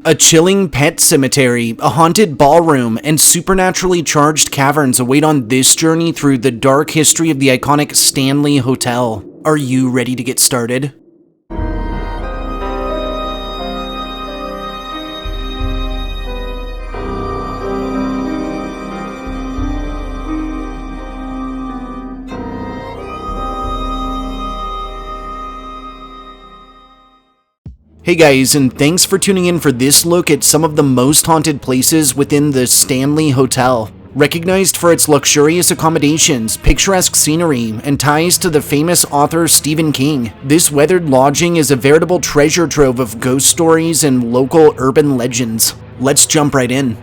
A chilling pet cemetery, a haunted ballroom, and supernaturally charged caverns await on this journey through the dark history of the iconic Stanley Hotel. Are you ready to get started? Hey guys, and thanks for tuning in for this look at some of the most haunted places within the Stanley Hotel. Recognized for its luxurious accommodations, picturesque scenery, and ties to the famous author Stephen King, this weathered lodging is a veritable treasure trove of ghost stories and local urban legends. Let's jump right in.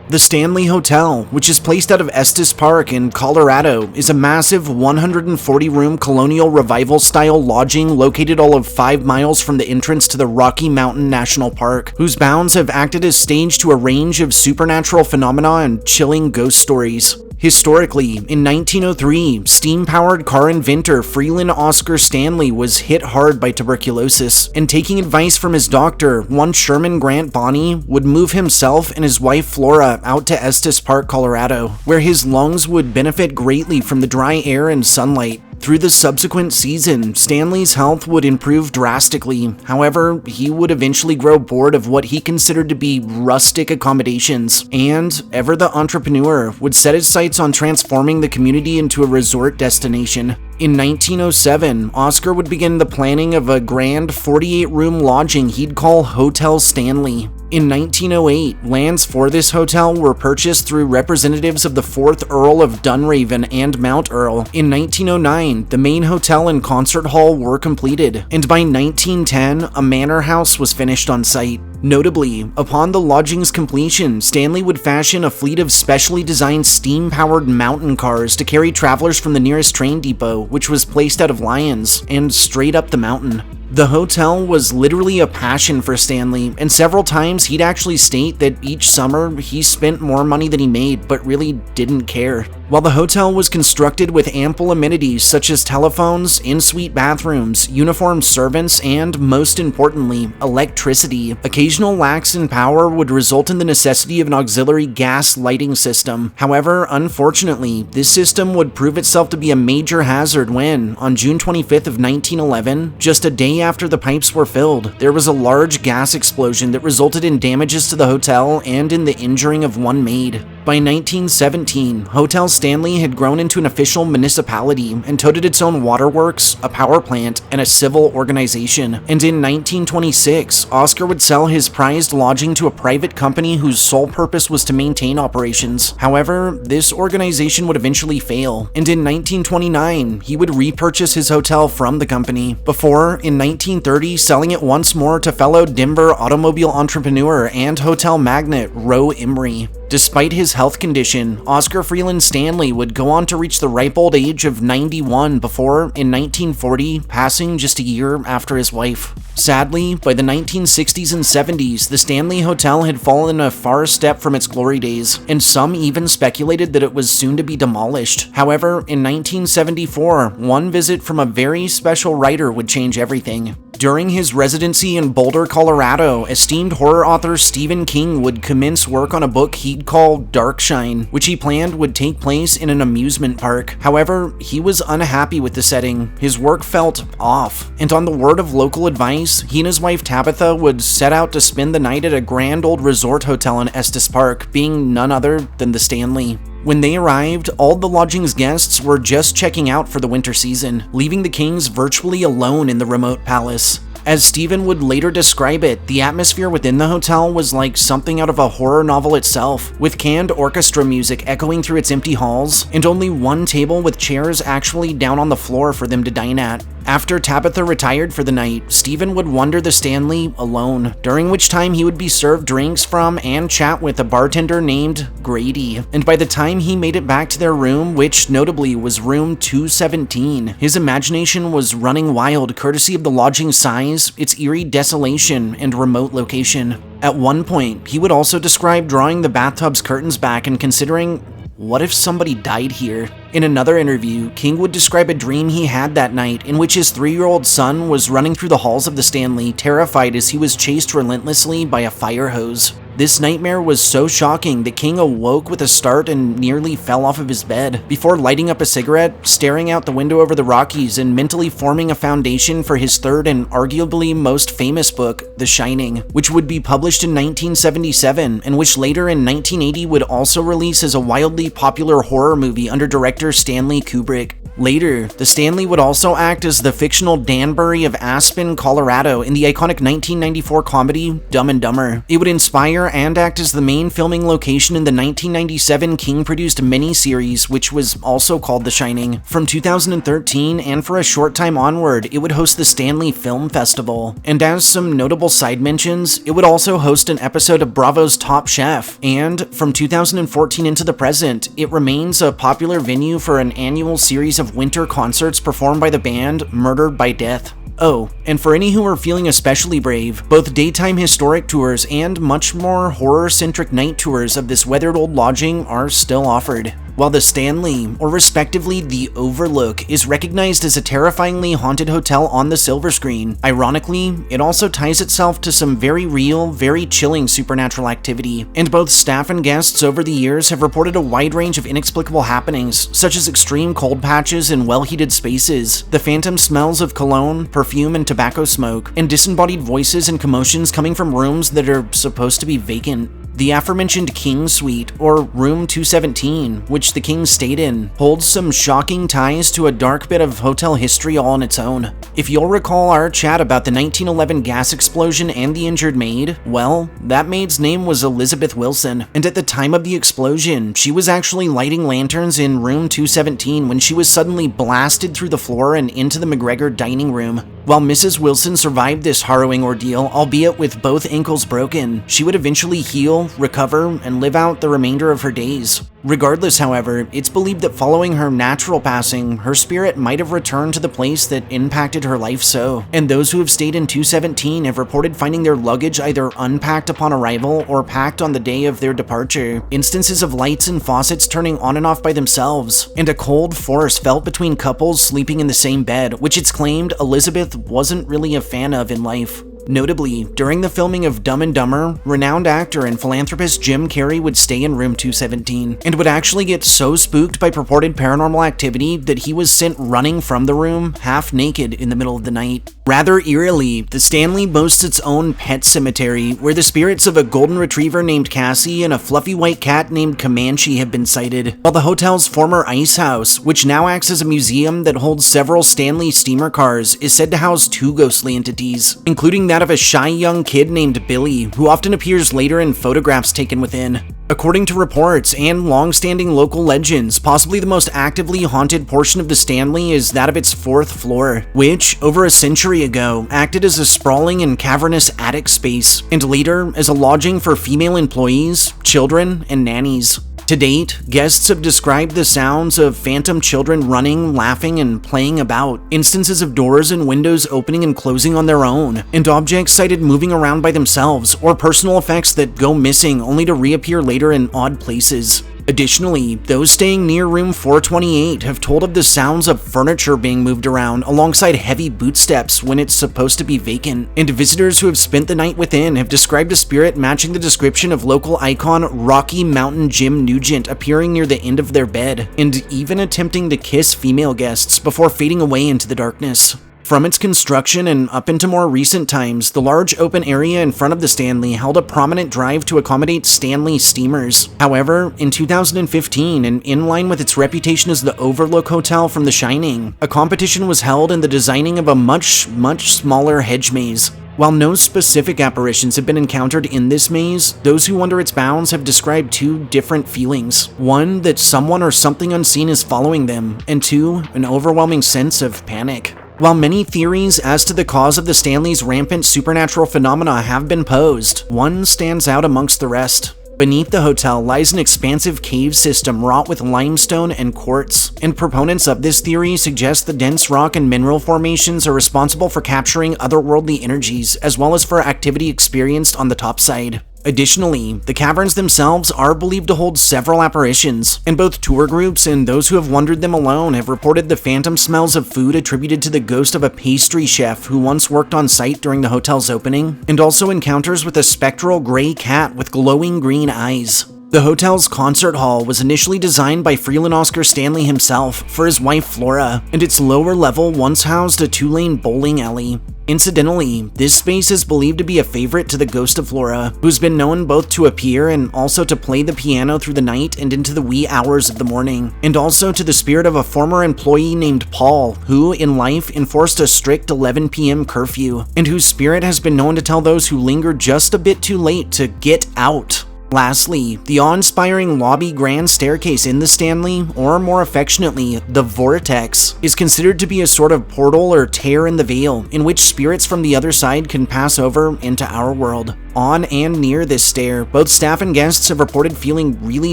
The Stanley Hotel, which is placed out of Estes Park in Colorado, is a massive 140-room colonial revival-style lodging located all of 5 miles from the entrance to the Rocky Mountain National Park, whose bounds have acted as stage to a range of supernatural phenomena and chilling ghost stories. Historically, in 1903, steam-powered car inventor Freeland Oscar Stanley was hit hard by tuberculosis, and taking advice from his doctor, one Sherman Grant Bonney, would move himself and his wife Flora out to Estes Park, Colorado, where his lungs would benefit greatly from the dry air and sunlight. Through the subsequent season, Stanley's health would improve drastically. However, he would eventually grow bored of what he considered to be rustic accommodations, and, ever the entrepreneur, would set his sights on transforming the community into a resort destination. In 1907, Oscar would begin the planning of a grand 48-room lodging he'd call Hotel Stanley. In 1908, lands for this hotel were purchased through representatives of the 4th Earl of Dunraven and Mount Earl. In 1909, the main hotel and concert hall were completed, and by 1910, a manor house was finished on site. Notably, upon the lodging's completion, Stanley would fashion a fleet of specially designed steam-powered mountain cars to carry travelers from the nearest train depot, which was placed out of Lyons, and straight up the mountain. The hotel was literally a passion for Stanley, and several times he'd actually state that each summer he spent more money than he made, but really didn't care. While the hotel was constructed with ample amenities such as telephones, in-suite bathrooms, uniformed servants, and, most importantly, electricity, occasional lacks in power would result in the necessity of an auxiliary gas lighting system. However, unfortunately, this system would prove itself to be a major hazard when, on June 25th of 1911, just a day after the pipes were filled, there was a large gas explosion that resulted in damages to the hotel and in the injuring of one maid. By 1917, Hotel Stanley had grown into an official municipality and toted its own waterworks, a power plant, and a civil organization. And in 1926, Oscar would sell his prized lodging to a private company whose sole purpose was to maintain operations. However, this organization would eventually fail, and in 1929, he would repurchase his hotel from the company, before, in 1930, selling it once more to fellow Denver automobile entrepreneur and hotel magnate Roe Emery. Despite his health condition, Oscar Freeland Stanley would go on to reach the ripe old age of 91 before, in 1940, passing just a year after his wife. Sadly, by the 1960s and 70s, the Stanley Hotel had fallen a far step from its glory days, and some even speculated that it was soon to be demolished. However, in 1974, one visit from a very special writer would change everything. During his residency in Boulder, Colorado, esteemed horror author Stephen King would commence work on a book he'd call Darkshine, which he planned would take place in an amusement park. However, he was unhappy with the setting. His work felt off, and on the word of local advice, he and his wife Tabitha would set out to spend the night at a grand old resort hotel in Estes Park, being none other than the Stanley. When they arrived, all the lodging's guests were just checking out for the winter season, leaving the Kings virtually alone in the remote palace. As Stephen would later describe it, the atmosphere within the hotel was like something out of a horror novel itself, with canned orchestra music echoing through its empty halls, and only one table with chairs actually down on the floor for them to dine at. After Tabitha retired for the night, Stephen would wander the Stanley alone, during which time he would be served drinks from and chat with a bartender named Grady. And by the time he made it back to their room, which notably was room 217, his imagination was running wild courtesy of the lodging's size, its eerie desolation, and remote location. At one point, he would also describe drawing the bathtub's curtains back and considering What if somebody died here? In another interview, King would describe a dream he had that night in which his 3-year-old son was running through the halls of the Stanley, terrified as he was chased relentlessly by a fire hose. This nightmare was so shocking that King awoke with a start and nearly fell off of his bed, before lighting up a cigarette, staring out the window over the Rockies, and mentally forming a foundation for his third and arguably most famous book, The Shining, which would be published in 1977, and which later in 1980 would also release as a wildly popular horror movie under director Stanley Kubrick. Later, the Stanley would also act as the fictional Danbury of Aspen, Colorado in the iconic 1994 comedy Dumb and Dumber. It would inspire and act as the main filming location in the 1997 King-produced miniseries, which was also called The Shining. From 2013, and for a short time onward, it would host the Stanley Film Festival. And as some notable side mentions, it would also host an episode of Bravo's Top Chef. And from 2014 into the present, it remains a popular venue for an annual series of winter concerts performed by the band Murdered by Death. Oh, and for any who are feeling especially brave, both daytime historic tours and much more horror-centric night tours of this weathered old lodging are still offered. While the Stanley, or respectively the Overlook, is recognized as a terrifyingly haunted hotel on the silver screen, ironically, it also ties itself to some very real, very chilling supernatural activity, and both staff and guests over the years have reported a wide range of inexplicable happenings, such as extreme cold patches in well-heated spaces, the phantom smells of cologne, perfume, and tobacco smoke, and disembodied voices and commotions coming from rooms that are supposed to be vacant. The aforementioned King Suite, or Room 217, which the King stayed in, holds some shocking ties to a dark bit of hotel history all on its own. If you'll recall our chat about the 1911 gas explosion and the injured maid, well, that maid's name was Elizabeth Wilson, and at the time of the explosion, she was actually lighting lanterns in Room 217 when she was suddenly blasted through the floor and into the McGregor dining room. While Mrs. Wilson survived this harrowing ordeal, albeit with both ankles broken, she would eventually heal, recover, and live out the remainder of her days. Regardless, however, it's believed that following her natural passing, her spirit might have returned to the place that impacted her life so, and those who have stayed in 217 have reported finding their luggage either unpacked upon arrival or packed on the day of their departure, instances of lights and faucets turning on and off by themselves, and a cold force felt between couples sleeping in the same bed, which it's claimed Elizabeth wasn't really a fan of in life. Notably, during the filming of Dumb and Dumber, renowned actor and philanthropist Jim Carrey would stay in Room 217, and would actually get so spooked by purported paranormal activity that he was sent running from the room, half naked, in the middle of the night. Rather eerily, the Stanley boasts its own pet cemetery, where the spirits of a golden retriever named Cassie and a fluffy white cat named Comanche have been sighted, while the hotel's former ice house, which now acts as a museum that holds several Stanley steamer cars, is said to house 2 ghostly entities, including that of a shy young kid named Billy, who often appears later in photographs taken within. According to reports and long-standing local legends, possibly the most actively haunted portion of the Stanley is that of its 4th floor, which, over a century ago, acted as a sprawling and cavernous attic space, and later as a lodging for female employees, children, and nannies. To date, guests have described the sounds of phantom children running, laughing, and playing about, instances of doors and windows opening and closing on their own, and objects sighted moving around by themselves, or personal effects that go missing only to reappear later in odd places. Additionally, those staying near room 428 have told of the sounds of furniture being moved around alongside heavy bootsteps when it's supposed to be vacant, and visitors who have spent the night within have described a spirit matching the description of local icon Rocky Mountain Jim Nugent appearing near the end of their bed, and even attempting to kiss female guests before fading away into the darkness. From its construction and up into more recent times, the large open area in front of the Stanley held a prominent drive to accommodate Stanley steamers. However, in 2015, and in line with its reputation as the Overlook Hotel from The Shining, a competition was held in the designing of a much smaller hedge maze. While no specific apparitions have been encountered in this maze, those who wander its bounds have described 2 different feelings. 1, that someone or something unseen is following them, and 2, an overwhelming sense of panic. While many theories as to the cause of the Stanley's rampant supernatural phenomena have been posed, one stands out amongst the rest. Beneath the hotel lies an expansive cave system wrought with limestone and quartz, and proponents of this theory suggest the dense rock and mineral formations are responsible for capturing otherworldly energies, as well as for activity experienced on the top side. Additionally, the caverns themselves are believed to hold several apparitions, and both tour groups and those who have wandered them alone have reported the phantom smells of food attributed to the ghost of a pastry chef who once worked on site during the hotel's opening, and also encounters with a spectral gray cat with glowing green eyes. The hotel's concert hall was initially designed by Freeland Oscar Stanley himself for his wife Flora, and its lower level once housed a 2-lane bowling alley. Incidentally, this space is believed to be a favorite to the ghost of Flora, who's been known both to appear and also to play the piano through the night and into the wee hours of the morning, and also to the spirit of a former employee named Paul, who in life enforced a strict 11 p.m. curfew, and whose spirit has been known to tell those who linger just a bit too late to get out. Lastly, the awe-inspiring lobby grand staircase in the Stanley, or more affectionately, the Vortex, is considered to be a sort of portal or tear in the veil in which spirits from the other side can pass over into our world. On and near this stair, both staff and guests have reported feeling really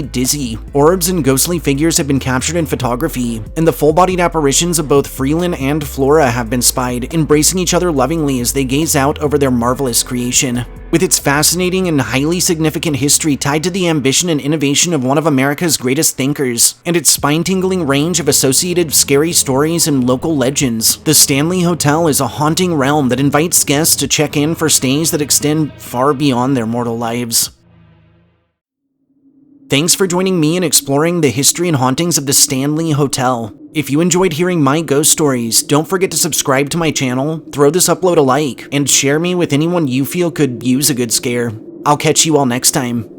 dizzy. Orbs and ghostly figures have been captured in photography, and the full-bodied apparitions of both Freeland and Flora have been spied, embracing each other lovingly as they gaze out over their marvelous creation. With its fascinating and highly significant history tied to the ambition and innovation of one of America's greatest thinkers, and its spine-tingling range of associated scary stories and local legends, the Stanley Hotel is a haunting realm that invites guests to check in for stays that extend far beyond their mortal lives. Thanks for joining me in exploring the history and hauntings of the Stanley Hotel. If you enjoyed hearing my ghost stories, don't forget to subscribe to my channel, throw this upload a like, and share me with anyone you feel could use a good scare. I'll catch you all next time.